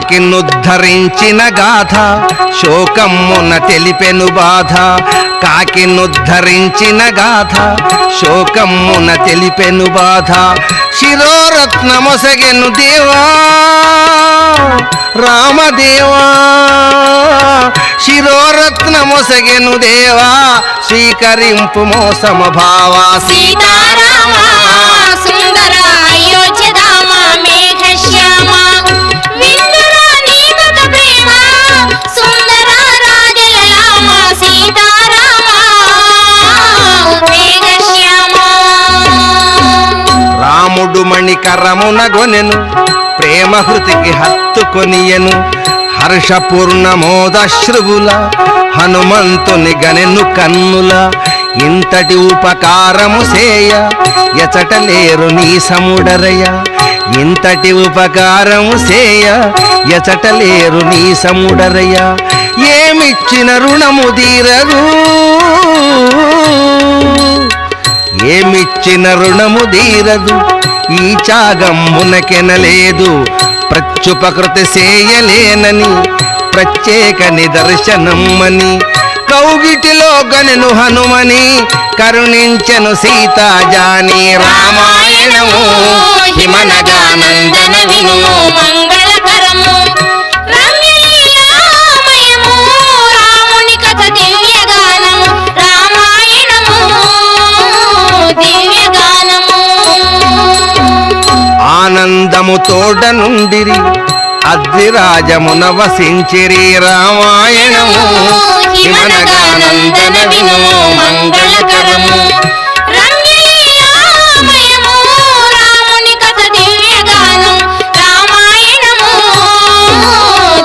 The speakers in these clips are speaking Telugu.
కాకినుద్ధరించిన గాథ శోకమ్మున తెలిపెను బాధ. కాకినుద్ధరించిన గాథ శోకమ్మున తెలిపెను బాధ. శిరోరత్నమొసగెను దేవా రామదేవా. శిరోరత్నమొసగెను దేవా స్వీకరింపు మోసమ భావా. సీతారామ సుందర అయోధ్యధామ మేఘశ్యామ విందురా నీ కథ ప్రేమ సుందర రాజలలామ. సీతారామ మేఘశ్యామ. రాముడు మణికరమున గొనెను ప్రేమ హృతికి హత్తుకొనియను. హర్షపూర్ణమోదశ్రువుల హనుమంతుని గనెను కన్నుల. ఇంతటి ఉపకారము సేయ ఎచటలేరు నీ సముడరయ. ఇంతటి ఉపకారము సేయ ఎచటలేరు నీ సముడరయ. ఏమిచ్చిన రుణము తీరదు ఏమిచ్చిన రుణము తీరదు. ఈ త్యాగంబునకెనలేదు ప్రత్యుపకృతి సేయలేనని ప్రత్యేక నిదర్శనమ్మని. కౌగిటిలో గనెను హనుమని కరుణించెను సీతాజాని. రామాయణము హిమనగానందన వినుము మంగళకరము రమ్యలీలామయము రాముని కథ దివ్యగానము. రామాయణము దివ్యగానము. ఆనందము తోడ నుండిరి అద్రిరాజమున వసించిరి. రామాయణము హిమనగానందన వినుము మంగళకరము రమ్యలీలామయము రాముని కథ దివ్యగానం. రామాయణము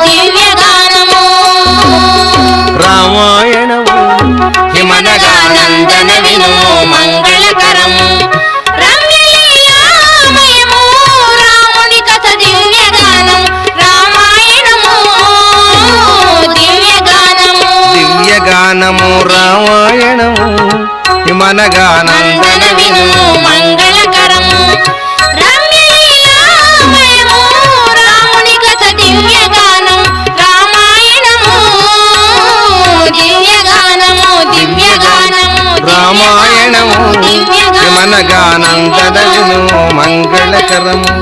దివ్యగానము. రామాయణము హిమనగానందన వినుము మంగళకరము రమ్యలీలామయము రాముని కథ దివ్యగానం. రామాయణము దివ్యగానము. దివ్యగానము రామాయణము హిమనగానందన వినుము మంగళకరము రమ్యలీలామయము రాముని కథ దివ్యగానం. రామాయణము దివ్యగానము. దివ్యగానము. రామాయణము హిమనగానందన వినుము మంగళకరము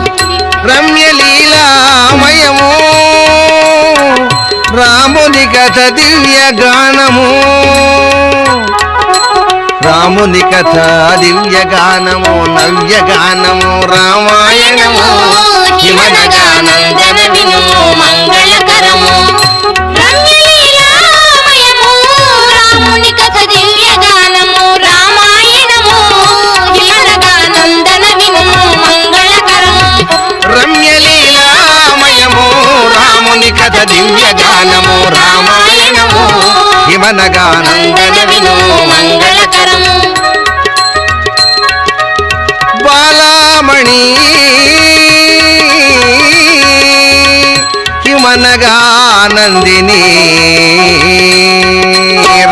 రమ్యలీలామయము రాముని కథ దివ్యగానము. రాముని కథ దివ్యగానము నవ్యగానము. రామాయణము హిమనగానందన వినుము మంగళకరము రమ్యలీలామయము రాముని కథ దివ్యగానము. రామాయణము హిమనగానందన వినుము మంగళకరము రమ్యలీలామయము రాముని కథ దివ్యగానము. రామాయణము హిమనగానందన వినుము మంగళకరము. బాలామణి హిమనగానందిని.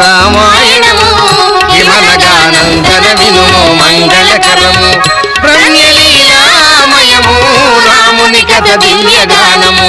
రామాయణము హిమనగానందన వినుము మంగళకరము రమ్యలీలామయము రాముని కథ దివ్యగానము.